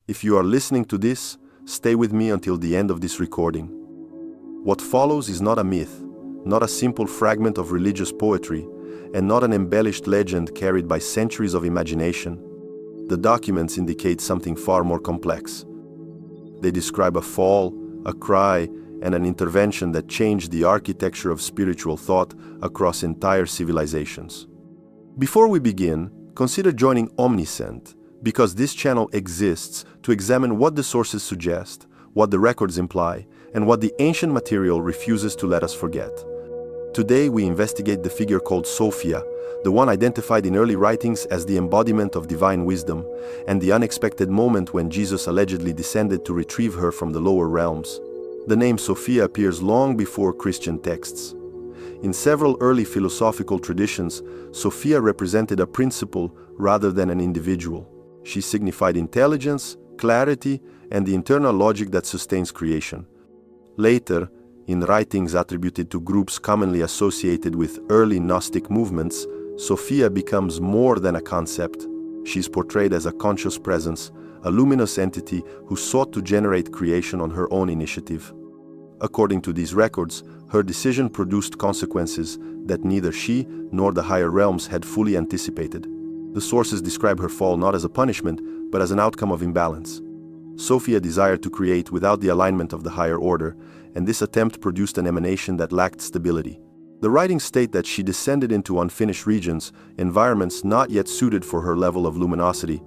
If you are listening to this, stay with me until the end of this recording. What follows is not a myth, not a simple fragment of religious poetry, and not an embellished legend carried by centuries of imagination. The documents indicate something far more complex. They describe a fall, a cry, and an intervention that changed the architecture of spiritual thought across entire civilizations. Before we begin, consider joining Omniscient, because this channel exists to examine what the sources suggest, what the records imply, and what the ancient material refuses to let us forget. Today we investigate the figure called Sophia, the one identified in early writings as the embodiment of divine wisdom, and the unexpected moment when Jesus allegedly descended to retrieve her from the lower realms. The name Sophia appears long before Christian texts. In several early philosophical traditions, Sophia represented a principle rather than an individual. She signified intelligence, clarity, and the internal logic that sustains creation. Later, in writings attributed to groups commonly associated with early Gnostic movements, Sophia becomes more than a concept. She is portrayed as a conscious presence, a luminous entity who sought to generate creation on her own initiative. According to these records, her decision produced consequences that neither she nor the higher realms had fully anticipated. The sources describe her fall not as a punishment, but as an outcome of imbalance. Sophia desired to create without the alignment of the higher order, and this attempt produced an emanation that lacked stability. The writings state that she descended into unfinished regions, environments not yet suited for her level of luminosity.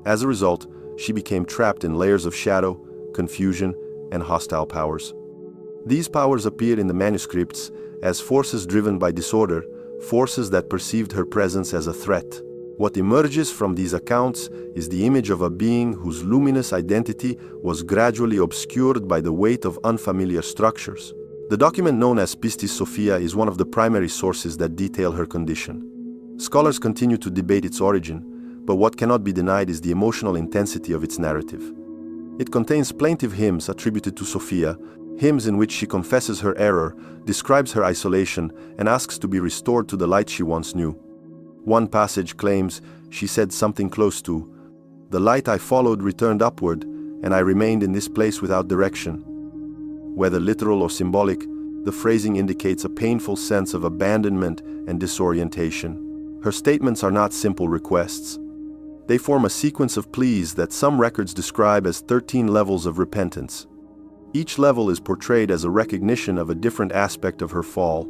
As a result, she became trapped in layers of shadow, confusion, and hostile powers. These powers appeared in the manuscripts as forces driven by disorder, forces that perceived her presence as a threat. What emerges from these accounts is the image of a being whose luminous identity was gradually obscured by the weight of unfamiliar structures. The document known as Pistis Sophia is one of the primary sources that detail her condition. Scholars continue to debate its origin, but what cannot be denied is the emotional intensity of its narrative. It contains plaintive hymns attributed to Sophia, hymns in which she confesses her error, describes her isolation, and asks to be restored to the light she once knew. One passage claims she said something close to, "The light I followed returned upward, and I remained in this place without direction." Whether literal or symbolic, the phrasing indicates a painful sense of abandonment and disorientation. Her statements are not simple requests. They form a sequence of pleas that some records describe as 13 levels of repentance. Each level is portrayed as a recognition of a different aspect of her fall.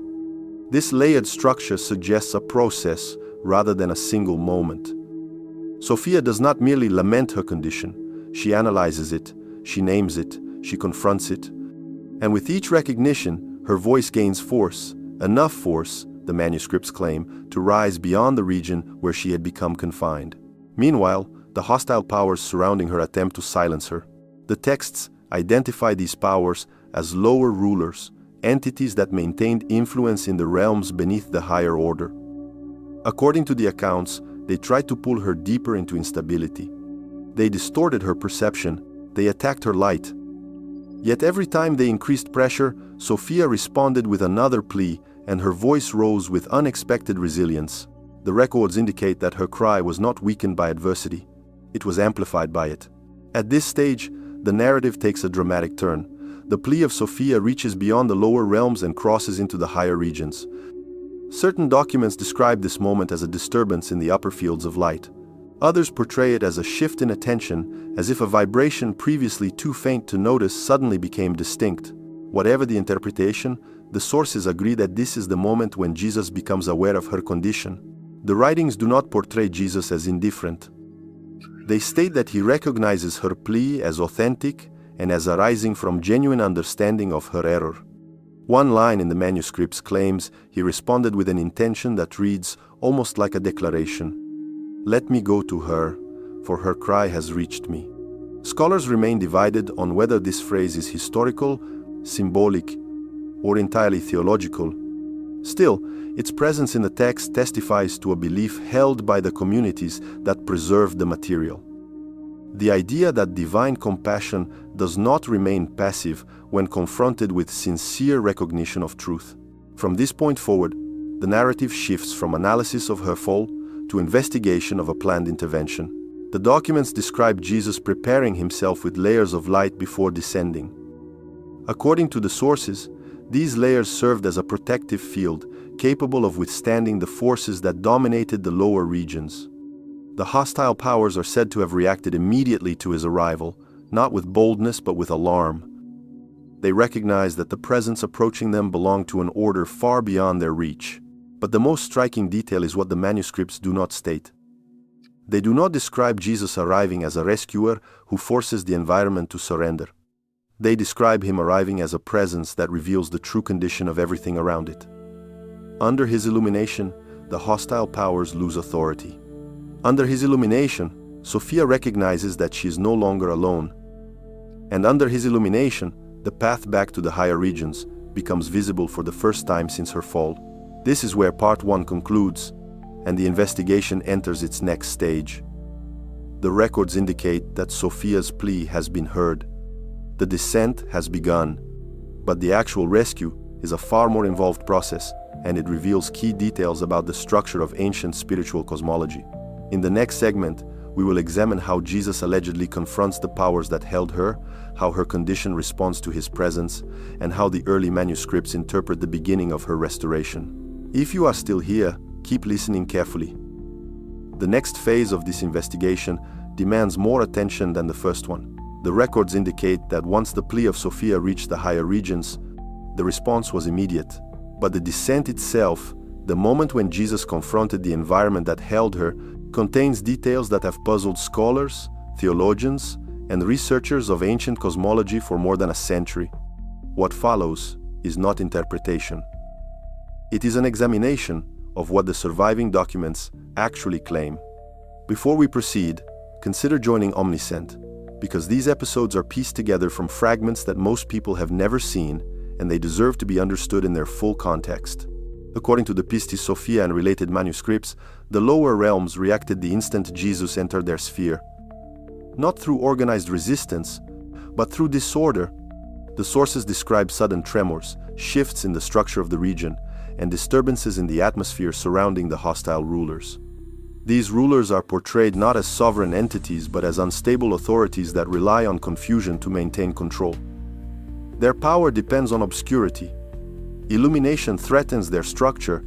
This layered structure suggests a process rather than a single moment. Sophia does not merely lament her condition, she analyzes it, she names it, she confronts it. And with each recognition, her voice gains force, enough force, the manuscripts claim, to rise beyond the region where she had become confined. Meanwhile, the hostile powers surrounding her attempt to silence her. The texts identify these powers as lower rulers, entities that maintained influence in the realms beneath the higher order. According to the accounts, they tried to pull her deeper into instability. They distorted her perception, they attacked her light. Yet every time they increased pressure, Sophia responded with another plea, and her voice rose with unexpected resilience. The records indicate that her cry was not weakened by adversity, it was amplified by it. At this stage, the narrative takes a dramatic turn. The plea of Sophia reaches beyond the lower realms and crosses into the higher regions. Certain documents describe this moment as a disturbance in the upper fields of light. Others portray it as a shift in attention, as if a vibration previously too faint to notice suddenly became distinct. Whatever the interpretation, the sources agree that this is the moment when Jesus becomes aware of her condition. The writings do not portray Jesus as indifferent. They state that he recognizes her plea as authentic and as arising from genuine understanding of her error. One line in the manuscripts claims he responded with an intention that reads almost like a declaration. "Let me go to her, for her cry has reached me." Scholars remain divided on whether this phrase is historical, symbolic, or entirely theological. Still, its presence in the text testifies to a belief held by the communities that preserved the material. The idea that divine compassion does not remain passive when confronted with sincere recognition of truth. From this point forward, the narrative shifts from analysis of her fall to investigation of a planned intervention. The documents describe Jesus preparing himself with layers of light before descending. According to the sources, these layers served as a protective field, capable of withstanding the forces that dominated the lower regions. The hostile powers are said to have reacted immediately to his arrival, not with boldness but with alarm. They recognized that the presence approaching them belonged to an order far beyond their reach. But the most striking detail is what the manuscripts do not state. They do not describe Jesus arriving as a rescuer who forces the environment to surrender. They describe him arriving as a presence that reveals the true condition of everything around it. Under his illumination, the hostile powers lose authority. Under his illumination, Sophia recognizes that she is no longer alone. And under his illumination, the path back to the higher regions becomes visible for the first time since her fall. This is where part 1 concludes, and the investigation enters its next stage. The records indicate that Sophia's plea has been heard. The descent has begun, but the actual rescue is a far more involved process, and it reveals key details about the structure of ancient spiritual cosmology. In the next segment, we will examine how Jesus allegedly confronts the powers that held her, how her condition responds to his presence, and how the early manuscripts interpret the beginning of her restoration. If you are still here, keep listening carefully. The next phase of this investigation demands more attention than the first one. The records indicate that once the plea of Sophia reached the higher regions, the response was immediate. But the descent itself, the moment when Jesus confronted the environment that held her, contains details that have puzzled scholars, theologians, and researchers of ancient cosmology for more than a century. What follows is not interpretation. It is an examination of what the surviving documents actually claim. Before we proceed, consider joining Omniscient, because these episodes are pieced together from fragments that most people have never seen, and they deserve to be understood in their full context. According to the Pistis Sophia and related manuscripts, the lower realms reacted the instant Jesus entered their sphere. Not through organized resistance, but through disorder. The sources describe sudden tremors, shifts in the structure of the region, and disturbances in the atmosphere surrounding the hostile rulers. These rulers are portrayed not as sovereign entities but as unstable authorities that rely on confusion to maintain control. Their power depends on obscurity. Illumination threatens their structure.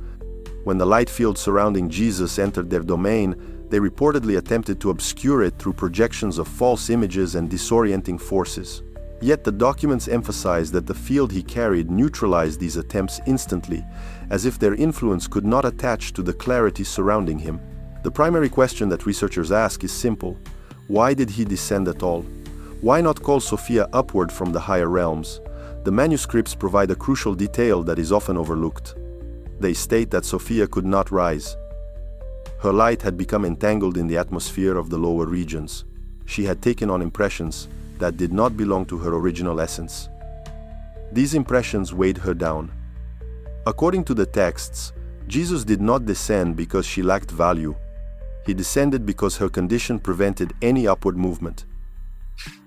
When the light field surrounding Jesus entered their domain, they reportedly attempted to obscure it through projections of false images and disorienting forces. Yet the documents emphasize that the field he carried neutralized these attempts instantly, as if their influence could not attach to the clarity surrounding him. The primary question that researchers ask is simple: why did he descend at all? Why not call Sophia upward from the higher realms? The manuscripts provide a crucial detail that is often overlooked. They state that Sophia could not rise. Her light had become entangled in the atmosphere of the lower regions. She had taken on impressions that did not belong to her original essence. These impressions weighed her down. According to the texts, Jesus did not descend because she lacked value. He descended because her condition prevented any upward movement.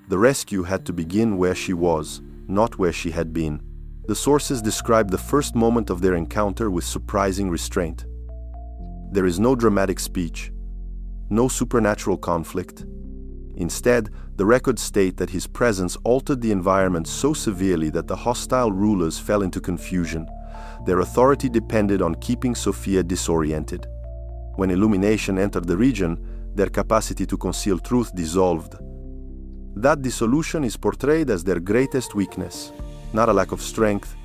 The rescue had to begin where she was, not where she had been. The sources describe the first moment of their encounter with surprising restraint. There is no dramatic speech, no supernatural conflict. Instead, the records state that his presence altered the environment so severely that the hostile rulers fell into confusion. Their authority depended on keeping Sophia disoriented. When illumination entered the region, their capacity to conceal truth dissolved. That dissolution is portrayed as their greatest weakness, not a lack of strength,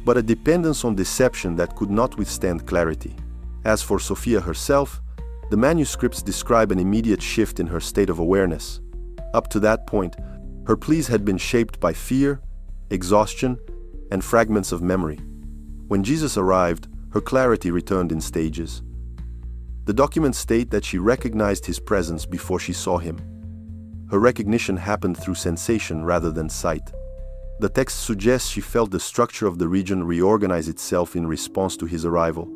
but a dependence on deception that could not withstand clarity. As for Sophia herself, the manuscripts describe an immediate shift in her state of awareness. Up to that point, her pleas had been shaped by fear, exhaustion, and fragments of memory. When Jesus arrived, her clarity returned in stages. The documents state that she recognized his presence before she saw him. Her recognition happened through sensation rather than sight. The text suggests she felt the structure of the region reorganize itself in response to his arrival.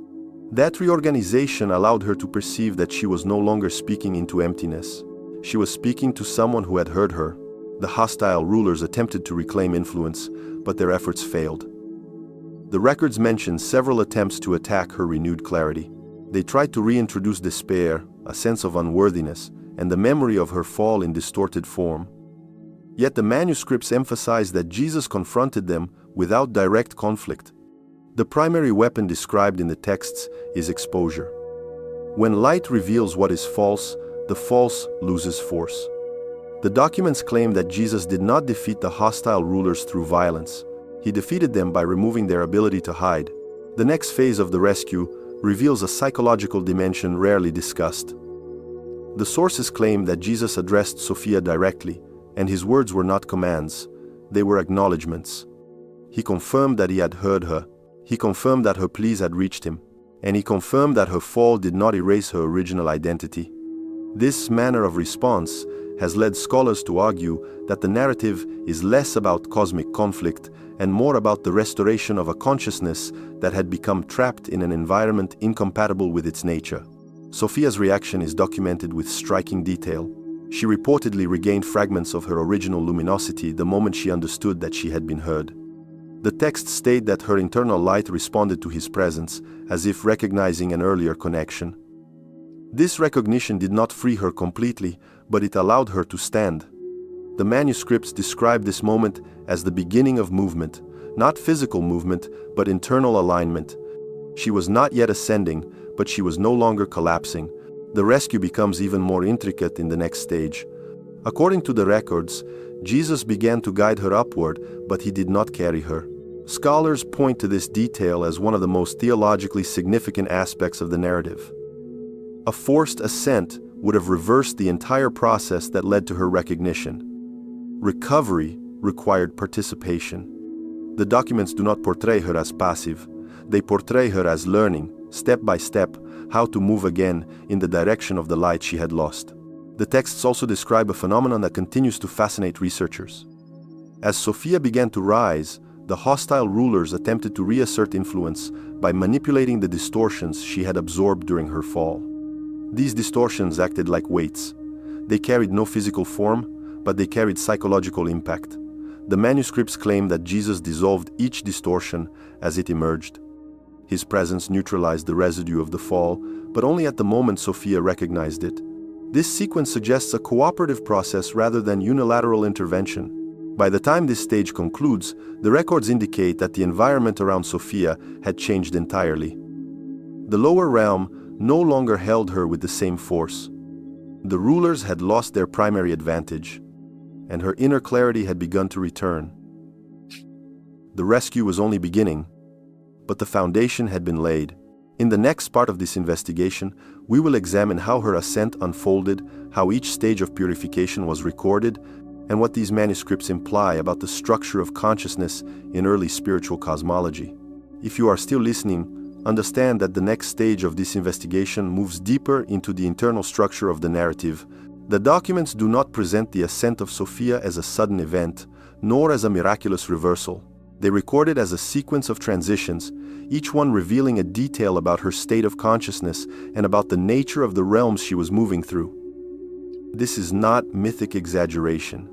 That reorganization allowed her to perceive that she was no longer speaking into emptiness. She was speaking to someone who had heard her. The hostile rulers attempted to reclaim influence, but their efforts failed. The records mention several attempts to attack her renewed clarity. They tried to reintroduce despair, a sense of unworthiness, and the memory of her fall in distorted form. Yet the manuscripts emphasize that Jesus confronted them without direct conflict. The primary weapon described in the texts is exposure. When light reveals what is false, the false loses force. The documents claim that Jesus did not defeat the hostile rulers through violence. He defeated them by removing their ability to hide. The next phase of the rescue reveals a psychological dimension rarely discussed. The sources claim that Jesus addressed Sophia directly, and his words were not commands, they were acknowledgments. He confirmed that he had heard her, he confirmed that her pleas had reached him, and he confirmed that her fall did not erase her original identity. This manner of response has led scholars to argue that the narrative is less about cosmic conflict and more about the restoration of a consciousness that had become trapped in an environment incompatible with its nature. Sophia's reaction is documented with striking detail. She reportedly regained fragments of her original luminosity the moment she understood that she had been heard. The texts state that her internal light responded to his presence, as if recognizing an earlier connection. This recognition did not free her completely, but it allowed her to stand. The manuscripts describe this moment as the beginning of movement, not physical movement, but internal alignment. She was not yet ascending, but she was no longer collapsing. The rescue becomes even more intricate in the next stage. According to the records, Jesus began to guide her upward, but he did not carry her. Scholars point to this detail as one of the most theologically significant aspects of the narrative. A forced ascent would have reversed the entire process that led to her recognition. Recovery required participation. The documents do not portray her as passive. They portray her as learning, step by step, how to move again in the direction of the light she had lost. The texts also describe a phenomenon that continues to fascinate researchers. As Sophia began to rise, the hostile rulers attempted to reassert influence by manipulating the distortions she had absorbed during her fall. These distortions acted like weights. They carried no physical form, but they carried psychological impact. The manuscripts claim that Jesus dissolved each distortion as it emerged. His presence neutralized the residue of the fall, but only at the moment Sophia recognized it. This sequence suggests a cooperative process rather than unilateral intervention. By the time this stage concludes, the records indicate that the environment around Sophia had changed entirely. The lower realm no longer held her with the same force. The rulers had lost their primary advantage, and her inner clarity had begun to return. The rescue was only beginning, but the foundation had been laid. In the next part of this investigation, we will examine how her ascent unfolded, how each stage of purification was recorded, and what these manuscripts imply about the structure of consciousness in early spiritual cosmology. If you are still listening, understand that the next stage of this investigation moves deeper into the internal structure of the narrative. The documents do not present the ascent of Sophia as a sudden event, nor as a miraculous reversal. They record it as a sequence of transitions, each one revealing a detail about her state of consciousness and about the nature of the realms she was moving through. This is not mythic exaggeration.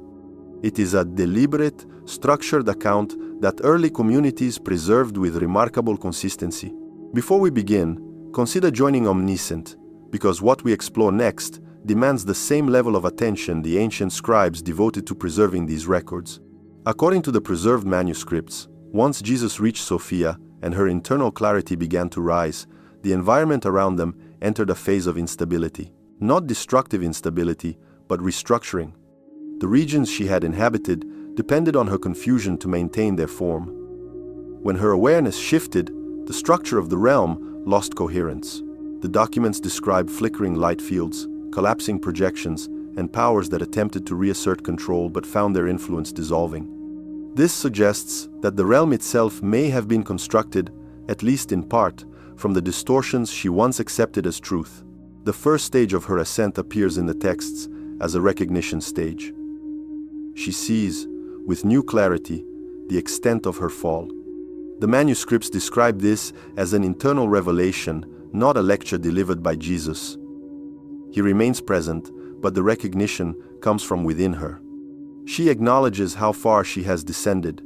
It is a deliberate, structured account that early communities preserved with remarkable consistency. Before we begin, consider joining Omniscient, because what we explore next demands the same level of attention the ancient scribes devoted to preserving these records. According to the preserved manuscripts, once Jesus reached Sophia and her internal clarity began to rise, the environment around them entered a phase of instability. Not destructive instability, but restructuring. The regions she had inhabited depended on her confusion to maintain their form. When her awareness shifted, the structure of the realm lost coherence. The documents describe flickering light fields, collapsing projections, and powers that attempted to reassert control but found their influence dissolving. This suggests that the realm itself may have been constructed, at least in part, from the distortions she once accepted as truth. The first stage of her ascent appears in the texts as a recognition stage. She sees, with new clarity, the extent of her fall. The manuscripts describe this as an internal revelation, not a lecture delivered by Jesus. He remains present, but the recognition comes from within her. She acknowledges how far she has descended,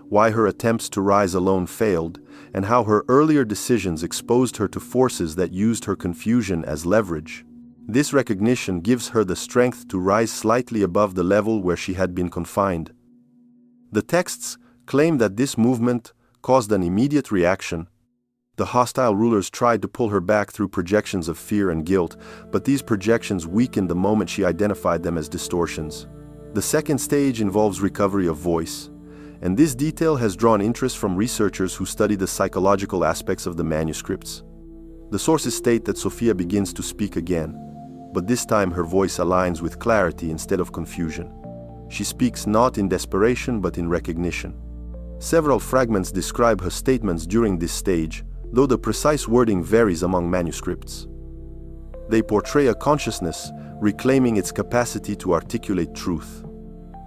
why her attempts to rise alone failed, and how her earlier decisions exposed her to forces that used her confusion as leverage. This recognition gives her the strength to rise slightly above the level where she had been confined. The texts claim that this movement caused an immediate reaction. The hostile rulers tried to pull her back through projections of fear and guilt, but these projections weakened the moment she identified them as distortions. The second stage involves recovery of voice, and this detail has drawn interest from researchers who study the psychological aspects of the manuscripts. The sources state that Sophia begins to speak again, but this time her voice aligns with clarity instead of confusion. She speaks not in desperation but in recognition. Several fragments describe her statements during this stage, though the precise wording varies among manuscripts. They portray a consciousness reclaiming its capacity to articulate truth.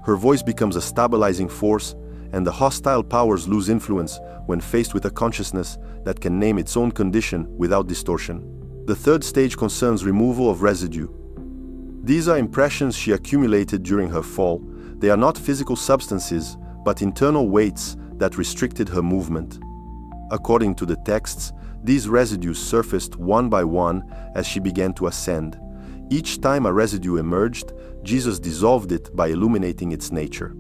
Her voice becomes a stabilizing force, and the hostile powers lose influence when faced with a consciousness that can name its own condition without distortion. The third stage concerns removal of residue. These are impressions she accumulated during her fall. They are not physical substances, but internal weights that restricted her movement. According to the texts, these residues surfaced one by one as she began to ascend. Each time a residue emerged, Jesus dissolved it by illuminating its nature.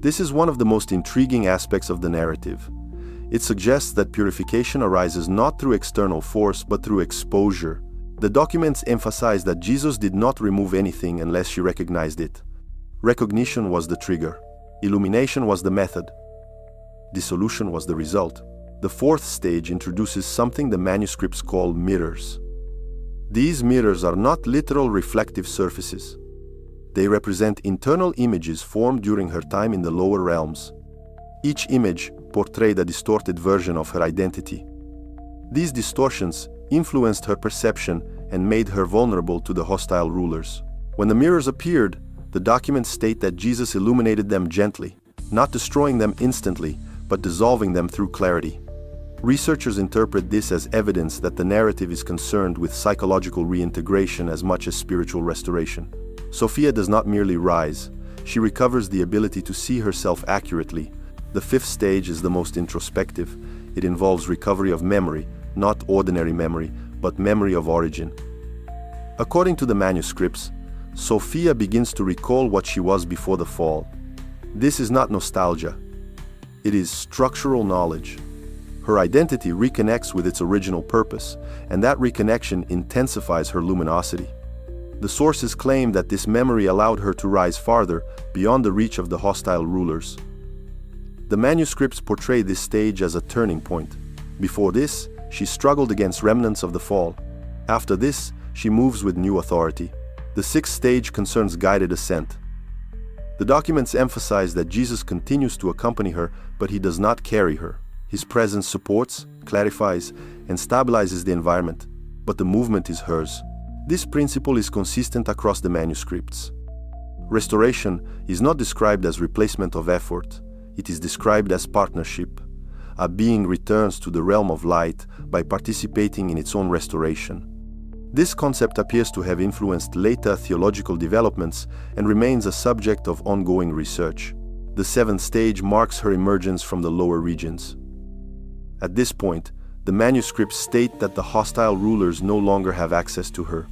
This is one of the most intriguing aspects of the narrative. It suggests that purification arises not through external force but through exposure. The documents emphasize that Jesus did not remove anything unless she recognized it. Recognition was the trigger. Illumination was the method. Dissolution was the result. The fourth stage introduces something the manuscripts call mirrors. These mirrors are not literal reflective surfaces. They represent internal images formed during her time in the lower realms. Each image portrayed a distorted version of her identity. These distortions influenced her perception and made her vulnerable to the hostile rulers. When the mirrors appeared, the documents state that Jesus illuminated them gently, not destroying them instantly, but dissolving them through clarity. Researchers interpret this as evidence that the narrative is concerned with psychological reintegration as much as spiritual restoration. Sophia does not merely rise, she recovers the ability to see herself accurately. The fifth stage is the most introspective. It involves recovery of memory, not ordinary memory, but memory of origin. According to the manuscripts, Sophia begins to recall what she was before the fall. This is not nostalgia. It is structural knowledge. Her identity reconnects with its original purpose, and that reconnection intensifies her luminosity. The sources claim that this memory allowed her to rise farther, beyond the reach of the hostile rulers. The manuscripts portray this stage as a turning point. Before this, she struggled against remnants of the fall. After this, she moves with new authority. The sixth stage concerns guided ascent. The documents emphasize that Jesus continues to accompany her, but he does not carry her. His presence supports, clarifies, and stabilizes the environment, but the movement is hers. This principle is consistent across the manuscripts. Restoration is not described as replacement of effort. It is described as partnership. A being returns to the realm of light by participating in its own restoration. This concept appears to have influenced later theological developments and remains a subject of ongoing research. The seventh stage marks her emergence from the lower regions. At this point, the manuscripts state that the hostile rulers no longer have access to her.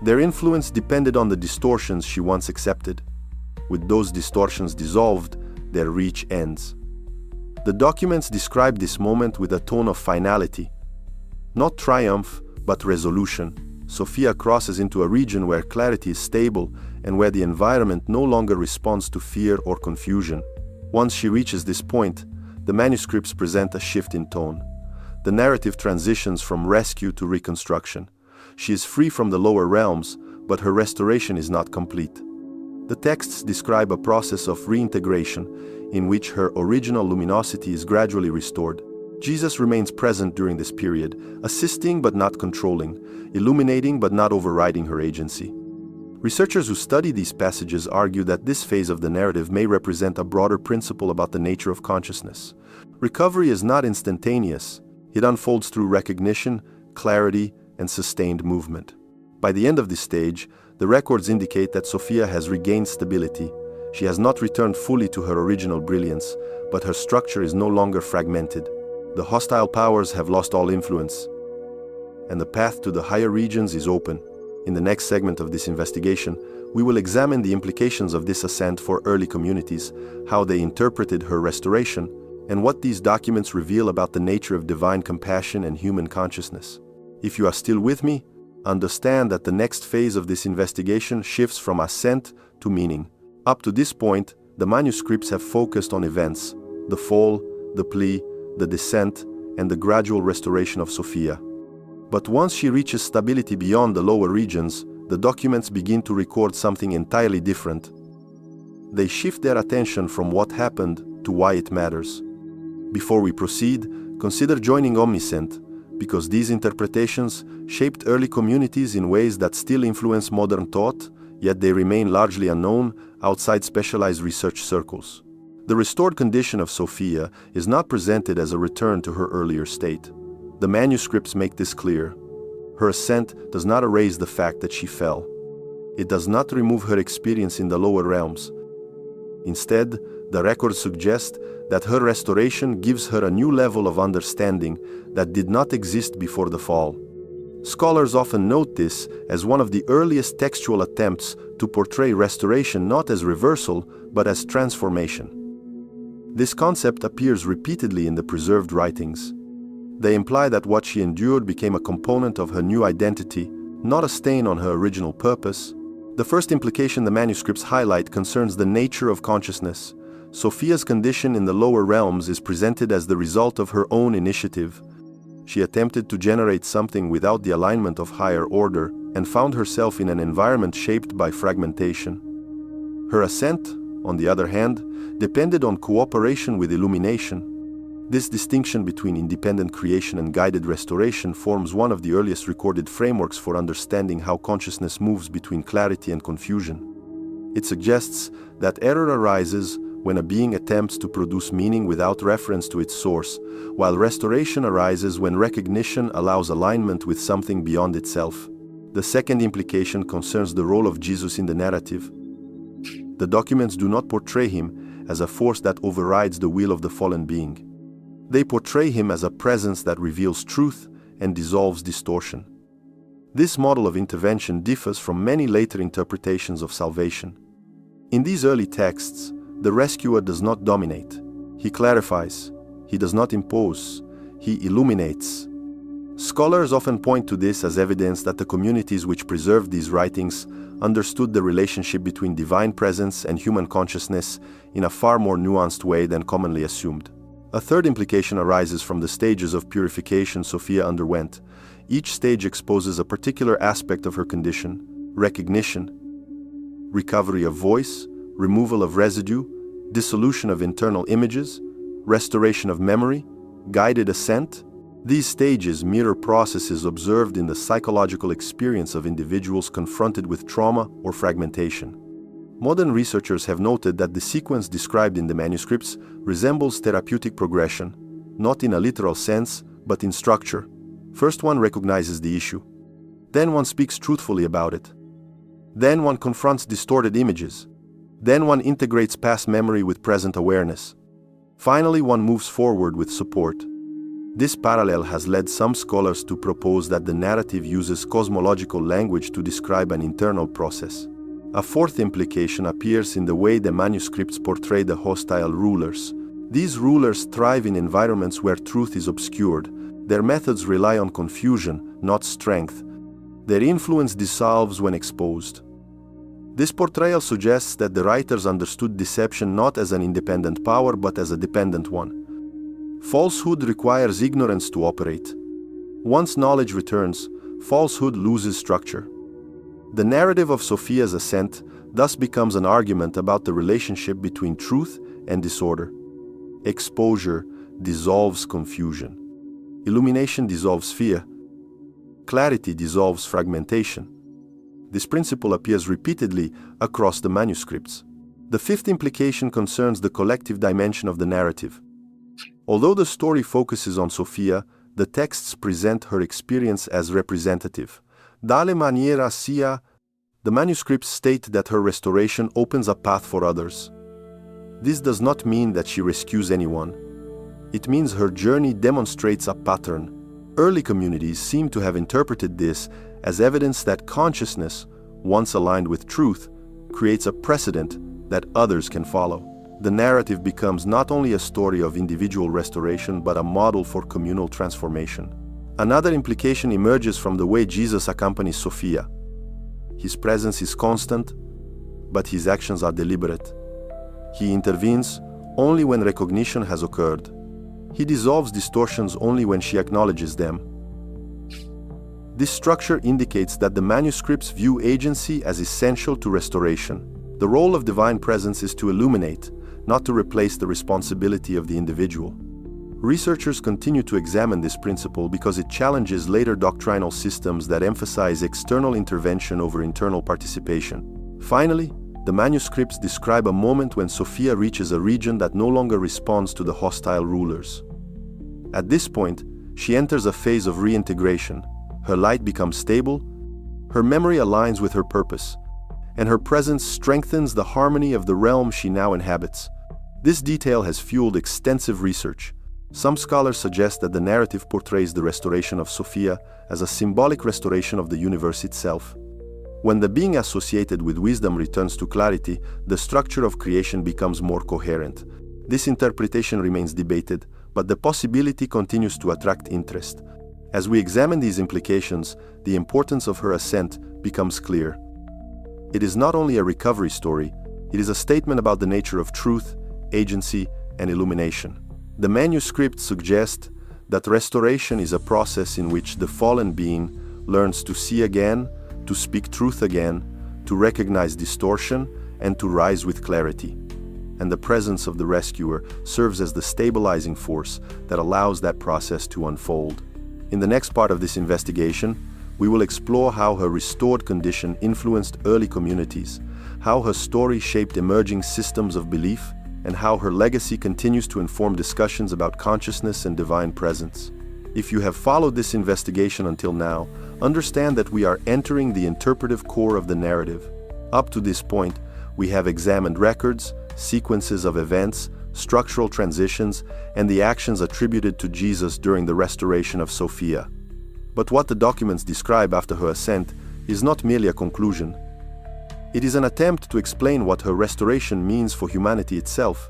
Their influence depended on the distortions she once accepted. With those distortions dissolved, their reach ends. The documents describe this moment with a tone of finality. Not triumph, but resolution. Sophia crosses into a region where clarity is stable and where the environment no longer responds to fear or confusion. Once she reaches this point, the manuscripts present a shift in tone. The narrative transitions from rescue to reconstruction. She is free from the lower realms, but her restoration is not complete. The texts describe a process of reintegration in which her original luminosity is gradually restored. Jesus remains present during this period, assisting but not controlling, illuminating but not overriding her agency. Researchers who study these passages argue that this phase of the narrative may represent a broader principle about the nature of consciousness. Recovery is not instantaneous. It unfolds through recognition, clarity, and sustained movement. By the end of this stage, the records indicate that Sophia has regained stability. She has not returned fully to her original brilliance, but her structure is no longer fragmented. The hostile powers have lost all influence, and the path to the higher regions is open. In the next segment of this investigation, we will examine the implications of this ascent for early communities, how they interpreted her restoration, and what these documents reveal about the nature of divine compassion and human consciousness. If you are still with me, understand that the next phase of this investigation shifts from ascent to meaning. Up to this point, the manuscripts have focused on events: the fall, the plea, the descent, and the gradual restoration of Sophia. But once she reaches stability beyond the lower regions, the documents begin to record something entirely different. They shift their attention from what happened to why it matters. Before we proceed, consider joining Omniscient, because these interpretations shaped early communities in ways that still influence modern thought, yet they remain largely unknown outside specialized research circles. The restored condition of Sophia is not presented as a return to her earlier state. The manuscripts make this clear. Her ascent does not erase the fact that she fell. It does not remove her experience in the lower realms. Instead, the records suggest that her restoration gives her a new level of understanding that did not exist before the fall. Scholars often note this as one of the earliest textual attempts to portray restoration not as reversal, but as transformation. This concept appears repeatedly in the preserved writings. They imply that what she endured became a component of her new identity, not a stain on her original purpose. The first implication the manuscripts highlight concerns the nature of consciousness. Sophia's condition in the lower realms is presented as the result of her own initiative. She attempted to generate something without the alignment of higher order and found herself in an environment shaped by fragmentation. Her ascent, on the other hand, depended on cooperation with illumination. This distinction between independent creation and guided restoration forms one of the earliest recorded frameworks for understanding how consciousness moves between clarity and confusion. It suggests that error arises when a being attempts to produce meaning without reference to its source, while restoration arises when recognition allows alignment with something beyond itself. The second implication concerns the role of Jesus in the narrative. The documents do not portray him as a force that overrides the will of the fallen being. They portray him as a presence that reveals truth and dissolves distortion. This model of intervention differs from many later interpretations of salvation. In these early texts, the rescuer does not dominate. He clarifies. He does not impose. He illuminates. Scholars often point to this as evidence that the communities which preserved these writings understood the relationship between divine presence and human consciousness in a far more nuanced way than commonly assumed. A third implication arises from the stages of purification Sophia underwent. Each stage exposes a particular aspect of her condition: recognition, recovery of voice, removal of residue, dissolution of internal images, restoration of memory, guided ascent. These stages mirror processes observed in the psychological experience of individuals confronted with trauma or fragmentation. Modern researchers have noted that the sequence described in the manuscripts resembles therapeutic progression, not in a literal sense, but in structure. First one recognizes the issue. Then one speaks truthfully about it. Then one confronts distorted images. Then one integrates past memory with present awareness. Finally, one moves forward with support. This parallel has led some scholars to propose that the narrative uses cosmological language to describe an internal process. A fourth implication appears in the way the manuscripts portray the hostile rulers. These rulers thrive in environments where truth is obscured. Their methods rely on confusion, not strength. Their influence dissolves when exposed. This portrayal suggests that the writers understood deception not as an independent power but as a dependent one. Falsehood requires ignorance to operate. Once knowledge returns, falsehood loses structure. The narrative of Sophia's ascent thus becomes an argument about the relationship between truth and disorder. Exposure dissolves confusion. Illumination dissolves fear. Clarity dissolves fragmentation. This principle appears repeatedly across the manuscripts. The fifth implication concerns the collective dimension of the narrative. Although the story focuses on Sophia, the texts present her experience as representative. Dalle maniera sia, the manuscripts state that her restoration opens a path for others. This does not mean that she rescues anyone. It means her journey demonstrates a pattern. Early communities seem to have interpreted this as evidence that consciousness, once aligned with truth, creates a precedent that others can follow. The narrative becomes not only a story of individual restoration but a model for communal transformation. Another implication emerges from the way Jesus accompanies Sophia. His presence is constant, but his actions are deliberate. He intervenes only when recognition has occurred. He dissolves distortions only when she acknowledges them. This structure indicates that the manuscripts view agency as essential to restoration. The role of divine presence is to illuminate, not to replace the responsibility of the individual. Researchers continue to examine this principle because it challenges later doctrinal systems that emphasize external intervention over internal participation. Finally, the manuscripts describe a moment when Sophia reaches a region that no longer responds to the hostile rulers. At this point, she enters a phase of reintegration. Her light becomes stable, her memory aligns with her purpose, and her presence strengthens the harmony of the realm she now inhabits. This detail has fueled extensive research. Some scholars suggest that the narrative portrays the restoration of Sophia as a symbolic restoration of the universe itself. When the being associated with wisdom returns to clarity, the structure of creation becomes more coherent. This interpretation remains debated, but the possibility continues to attract interest. As we examine these implications, the importance of her ascent becomes clear. It is not only a recovery story, it is a statement about the nature of truth, agency, and illumination. The manuscripts suggest that restoration is a process in which the fallen being learns to see again, to speak truth again, to recognize distortion, and to rise with clarity. And the presence of the rescuer serves as the stabilizing force that allows that process to unfold. In the next part of this investigation, we will explore how her restored condition influenced early communities, how her story shaped emerging systems of belief, and how her legacy continues to inform discussions about consciousness and divine presence. If you have followed this investigation until now, understand that we are entering the interpretive core of the narrative. Up to this point, we have examined records, sequences of events, structural transitions, and the actions attributed to Jesus during the restoration of Sophia. But what the documents describe after her ascent is not merely a conclusion. It is an attempt to explain what her restoration means for humanity itself.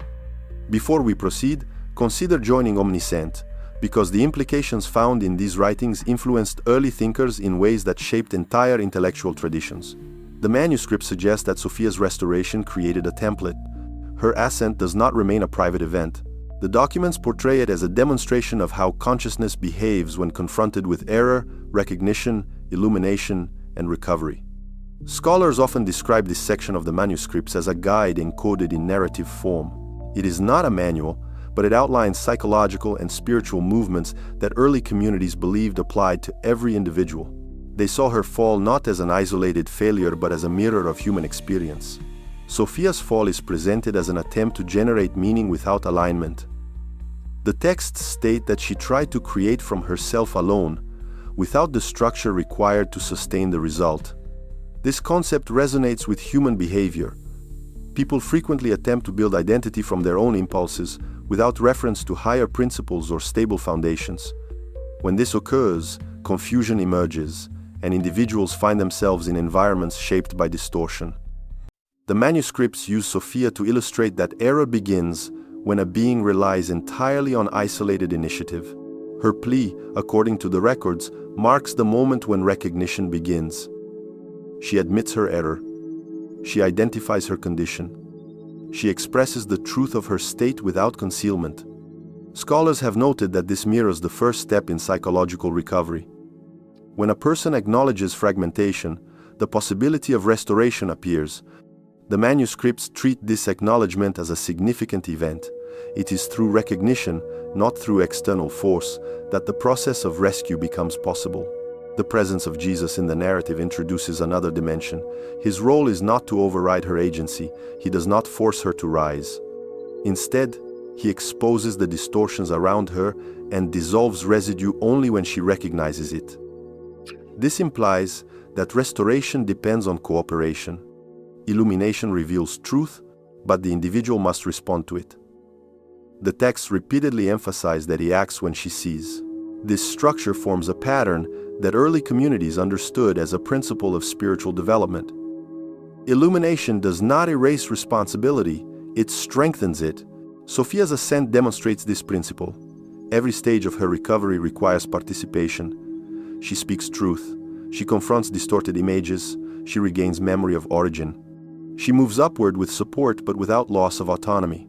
Before we proceed, consider joining Omniscient, because the implications found in these writings influenced early thinkers in ways that shaped entire intellectual traditions. The manuscripts suggest that Sophia's restoration created a template. Her ascent does not remain a private event. The documents portray it as a demonstration of how consciousness behaves when confronted with error, recognition, illumination, and recovery. Scholars often describe this section of the manuscripts as a guide encoded in narrative form. It is not a manual, but it outlines psychological and spiritual movements that early communities believed applied to every individual. They saw her fall not as an isolated failure but as a mirror of human experience. Sophia's fall is presented as an attempt to generate meaning without alignment. The texts state that she tried to create from herself alone, without the structure required to sustain the result. This concept resonates with human behavior. People frequently attempt to build identity from their own impulses without reference to higher principles or stable foundations. When this occurs, confusion emerges, and individuals find themselves in environments shaped by distortion. The manuscripts use Sophia to illustrate that error begins when a being relies entirely on isolated initiative. Her plea, according to the records, marks the moment when recognition begins. She admits her error. She identifies her condition. She expresses the truth of her state without concealment. Scholars have noted that this mirrors the first step in psychological recovery. When a person acknowledges fragmentation, the possibility of restoration appears. The manuscripts treat this acknowledgement as a significant event. It is through recognition, not through external force, that the process of rescue becomes possible. The presence of Jesus in the narrative introduces another dimension. His role is not to override her agency. He does not force her to rise. Instead, he exposes the distortions around her and dissolves residue only when she recognizes it. This implies that restoration depends on cooperation. Illumination reveals truth, but the individual must respond to it. The texts repeatedly emphasize that he acts when she sees. This structure forms a pattern that early communities understood as a principle of spiritual development. Illumination does not erase responsibility, it strengthens it. Sophia's ascent demonstrates this principle. Every stage of her recovery requires participation. She speaks truth. She confronts distorted images. She regains memory of origin. She moves upward with support but without loss of autonomy.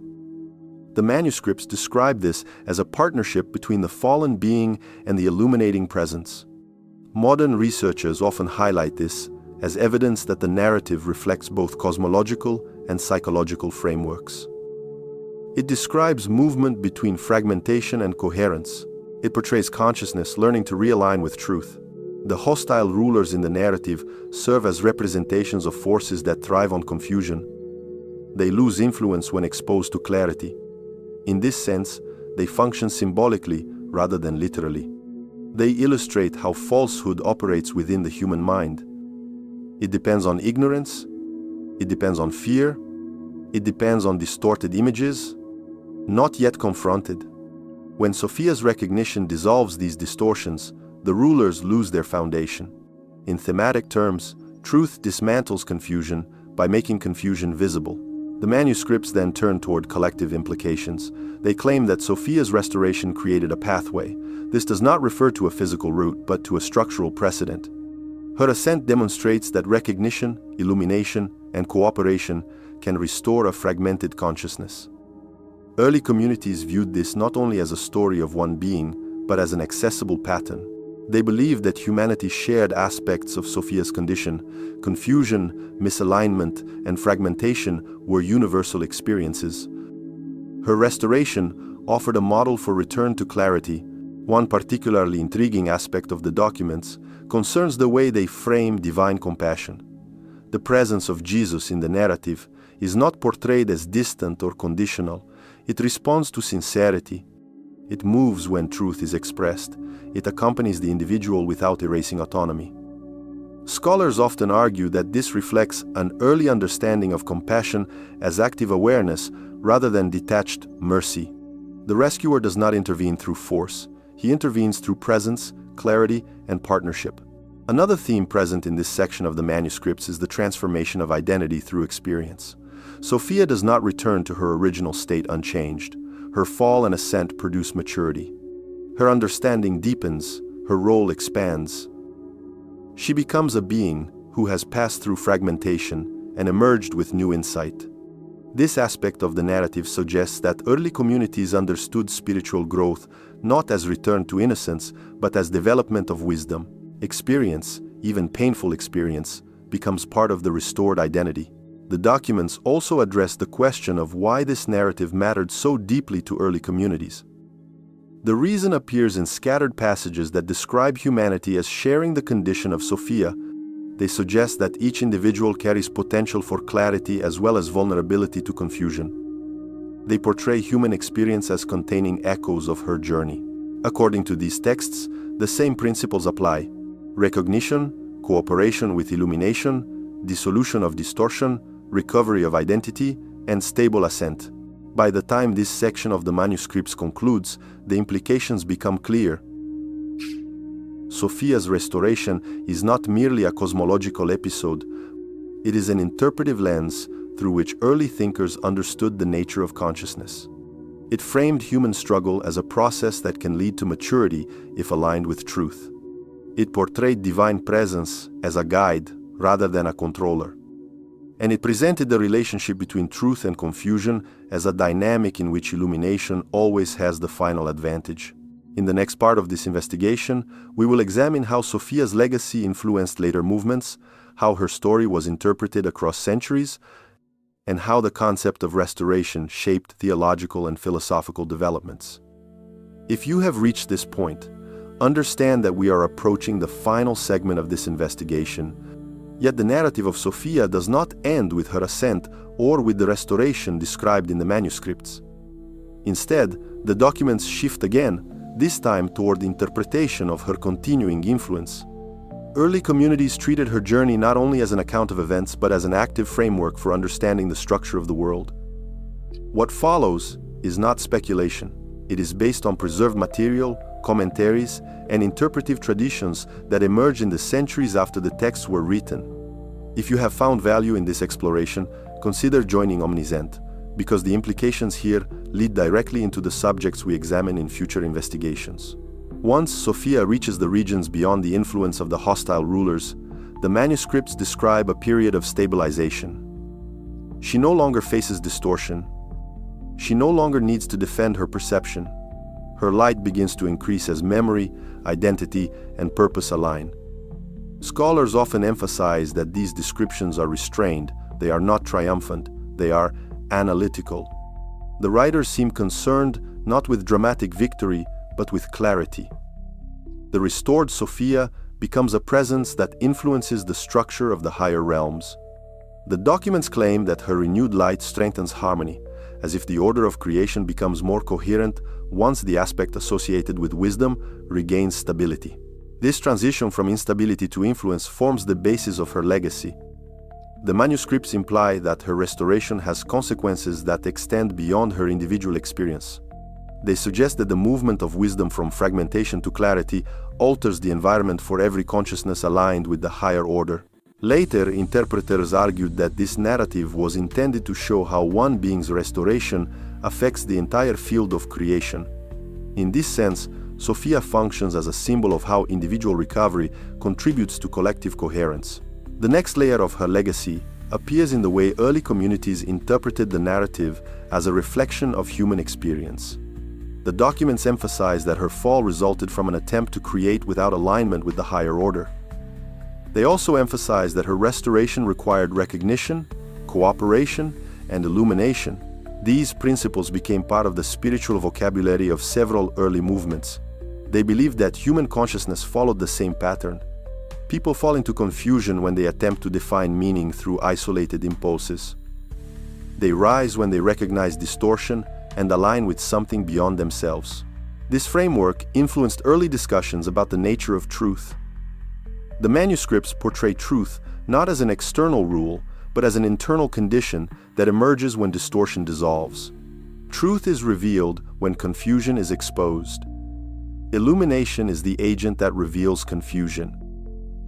The manuscripts describe this as a partnership between the fallen being and the illuminating presence. Modern researchers often highlight this as evidence that the narrative reflects both cosmological and psychological frameworks. It describes movement between fragmentation and coherence. It portrays consciousness learning to realign with truth. The hostile rulers in the narrative serve as representations of forces that thrive on confusion. They lose influence when exposed to clarity. In this sense, they function symbolically rather than literally. They illustrate how falsehood operates within the human mind. It depends on ignorance, it depends on fear, it depends on distorted images, not yet confronted. When Sophia's recognition dissolves these distortions, the rulers lose their foundation. In thematic terms, truth dismantles confusion by making confusion visible. The manuscripts then turn toward collective implications. They claim that Sophia's restoration created a pathway. This does not refer to a physical route, but to a structural precedent. Her ascent demonstrates that recognition, illumination, and cooperation can restore a fragmented consciousness. Early communities viewed this not only as a story of one being, but as an accessible pattern. They believed that humanity shared aspects of Sophia's condition. Confusion, misalignment, and fragmentation were universal experiences. Her restoration offered a model for return to clarity. One particularly intriguing aspect of the documents concerns the way they frame divine compassion. The presence of Jesus in the narrative is not portrayed as distant or conditional. It responds to sincerity. It moves when truth is expressed. It accompanies the individual without erasing autonomy. Scholars often argue that this reflects an early understanding of compassion as active awareness rather than detached mercy. The rescuer does not intervene through force. He intervenes through presence, clarity, and partnership. Another theme present in this section of the manuscripts is the transformation of identity through experience. Sophia does not return to her original state unchanged. Her fall and ascent produce maturity. Her understanding deepens, her role expands. She becomes a being who has passed through fragmentation and emerged with new insight. This aspect of the narrative suggests that early communities understood spiritual growth not as return to innocence, but as development of wisdom. Experience, even painful experience, becomes part of the restored identity. The documents also address the question of why this narrative mattered so deeply to early communities. The reason appears in scattered passages that describe humanity as sharing the condition of Sophia. They suggest that each individual carries potential for clarity as well as vulnerability to confusion. They portray human experience as containing echoes of her journey. According to these texts, the same principles apply: recognition, cooperation with illumination, dissolution of distortion, recovery of identity, and stable ascent. By the time this section of the manuscripts concludes, the implications become clear. Sophia's restoration is not merely a cosmological episode. It is an interpretive lens through which early thinkers understood the nature of consciousness. It framed human struggle as a process that can lead to maturity if aligned with truth. It portrayed divine presence as a guide rather than a controller. And it presented the relationship between truth and confusion as a dynamic in which illumination always has the final advantage. In the next part of this investigation, we will examine how Sophia's legacy influenced later movements, how her story was interpreted across centuries, and how the concept of restoration shaped theological and philosophical developments. If you have reached this point, understand that we are approaching the final segment of this investigation. Yet the narrative of Sophia does not end with her ascent or with the restoration described in the manuscripts. Instead, the documents shift again, this time toward the interpretation of her continuing influence. Early communities treated her journey not only as an account of events, but as an active framework for understanding the structure of the world. What follows is not speculation. It is based on preserved material, commentaries, and interpretive traditions that emerge in the centuries after the texts were written. If you have found value in this exploration, consider joining Omniscient, because the implications here lead directly into the subjects we examine in future investigations. Once Sophia reaches the regions beyond the influence of the hostile rulers, the manuscripts describe a period of stabilization. She no longer faces distortion. She no longer needs to defend her perception. Her light begins to increase as memory, identity, and purpose align. Scholars often emphasize that these descriptions are restrained, they are not triumphant, they are analytical. The writers seem concerned not with dramatic victory, but with clarity. The restored Sophia becomes a presence that influences the structure of the higher realms. The documents claim that her renewed light strengthens harmony, as if the order of creation becomes more coherent once the aspect associated with wisdom regains stability. This transition from instability to influence forms the basis of her legacy. The manuscripts imply that her restoration has consequences that extend beyond her individual experience. They suggest that the movement of wisdom from fragmentation to clarity alters the environment for every consciousness aligned with the higher order. Later, interpreters argued that this narrative was intended to show how one being's restoration affects the entire field of creation. In this sense, Sophia functions as a symbol of how individual recovery contributes to collective coherence. The next layer of her legacy appears in the way early communities interpreted the narrative as a reflection of human experience. The documents emphasize that her fall resulted from an attempt to create without alignment with the higher order. They also emphasize that her restoration required recognition, cooperation, and illumination. These principles became part of the spiritual vocabulary of several early movements. They believed that human consciousness followed the same pattern. People fall into confusion when they attempt to define meaning through isolated impulses. They rise when they recognize distortion and align with something beyond themselves. This framework influenced early discussions about the nature of truth. The manuscripts portray truth not as an external rule, but as an internal condition that emerges when distortion dissolves. Truth is revealed when confusion is exposed. Illumination is the agent that reveals confusion,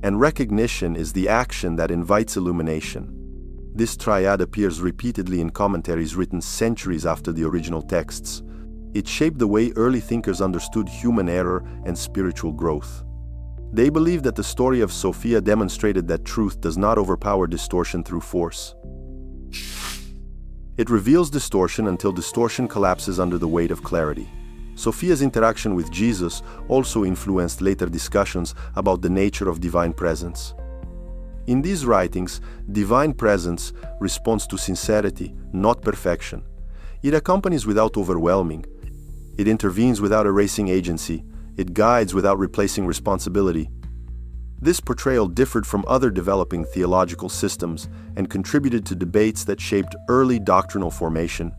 and recognition is the action that invites illumination. This triad appears repeatedly in commentaries written centuries after the original texts. It shaped the way early thinkers understood human error and spiritual growth. They believed that the story of Sophia demonstrated that truth does not overpower distortion through force. It reveals distortion until distortion collapses under the weight of clarity. Sophia's interaction with Jesus also influenced later discussions about the nature of divine presence. In these writings, divine presence responds to sincerity, not perfection. It accompanies without overwhelming. It intervenes without erasing agency. It guides without replacing responsibility. This portrayal differed from other developing theological systems and contributed to debates that shaped early doctrinal formation.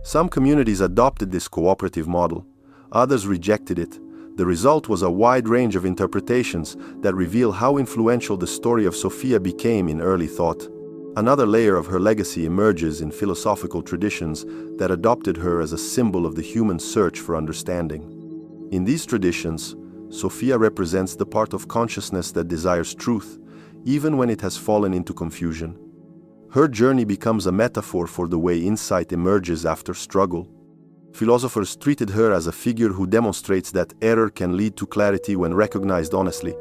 Some communities adopted this cooperative model. Others rejected it. The result was a wide range of interpretations that reveal how influential the story of Sophia became in early thought. Another layer of her legacy emerges in philosophical traditions that adopted her as a symbol of the human search for understanding. In these traditions, Sophia represents the part of consciousness that desires truth, even when it has fallen into confusion. Her journey becomes a metaphor for the way insight emerges after struggle. Philosophers treated her as a figure who demonstrates that error can lead to clarity when recognized honestly.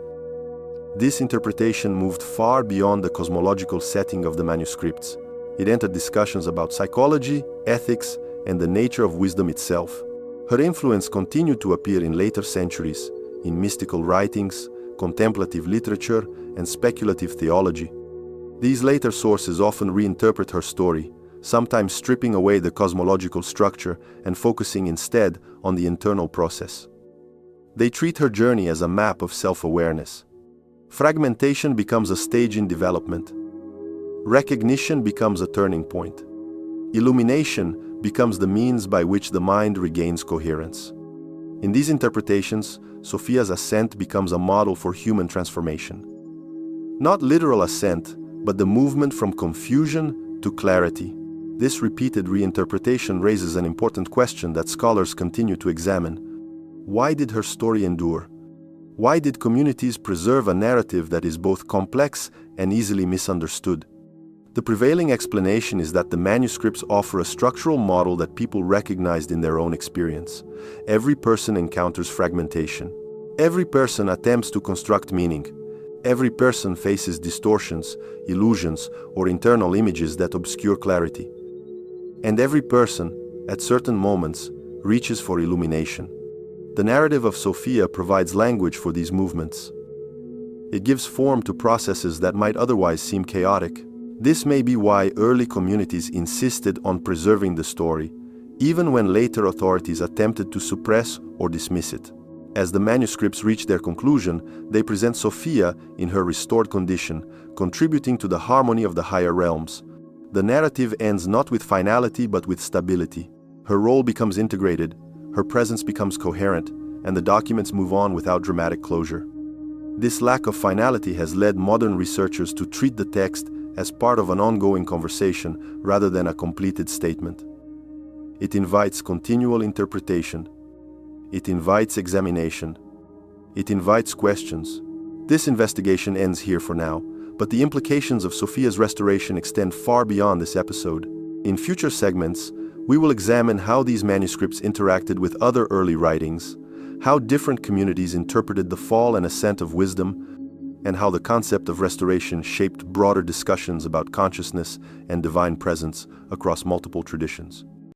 This interpretation moved far beyond the cosmological setting of the manuscripts. It entered discussions about psychology, ethics, and the nature of wisdom itself. Her influence continued to appear in later centuries, in mystical writings, contemplative literature, and speculative theology. These later sources often reinterpret her story, sometimes stripping away the cosmological structure and focusing instead on the internal process. They treat her journey as a map of self-awareness. Fragmentation becomes a stage in development. Recognition becomes a turning point. Illumination becomes the means by which the mind regains coherence. In these interpretations, Sophia's ascent becomes a model for human transformation. Not literal ascent, but the movement from confusion to clarity. This repeated reinterpretation raises an important question that scholars continue to examine. Why did her story endure? Why did communities preserve a narrative that is both complex and easily misunderstood? The prevailing explanation is that the manuscripts offer a structural model that people recognized in their own experience. Every person encounters fragmentation. Every person attempts to construct meaning. Every person faces distortions, illusions, or internal images that obscure clarity. And every person, at certain moments, reaches for illumination. The narrative of Sophia provides language for these movements. It gives form to processes that might otherwise seem chaotic. This may be why early communities insisted on preserving the story, even when later authorities attempted to suppress or dismiss it. As the manuscripts reach their conclusion, they present Sophia in her restored condition, contributing to the harmony of the higher realms. The narrative ends not with finality but with stability. Her role becomes integrated, her presence becomes coherent, and the documents move on without dramatic closure. This lack of finality has led modern researchers to treat the text as part of an ongoing conversation rather than a completed statement. It invites continual interpretation. It invites examination. It invites questions. This investigation ends here for now, but the implications of Sophia's restoration extend far beyond this episode. In future segments, we will examine how these manuscripts interacted with other early writings, how different communities interpreted the fall and ascent of wisdom, and how the concept of restoration shaped broader discussions about consciousness and divine presence across multiple traditions.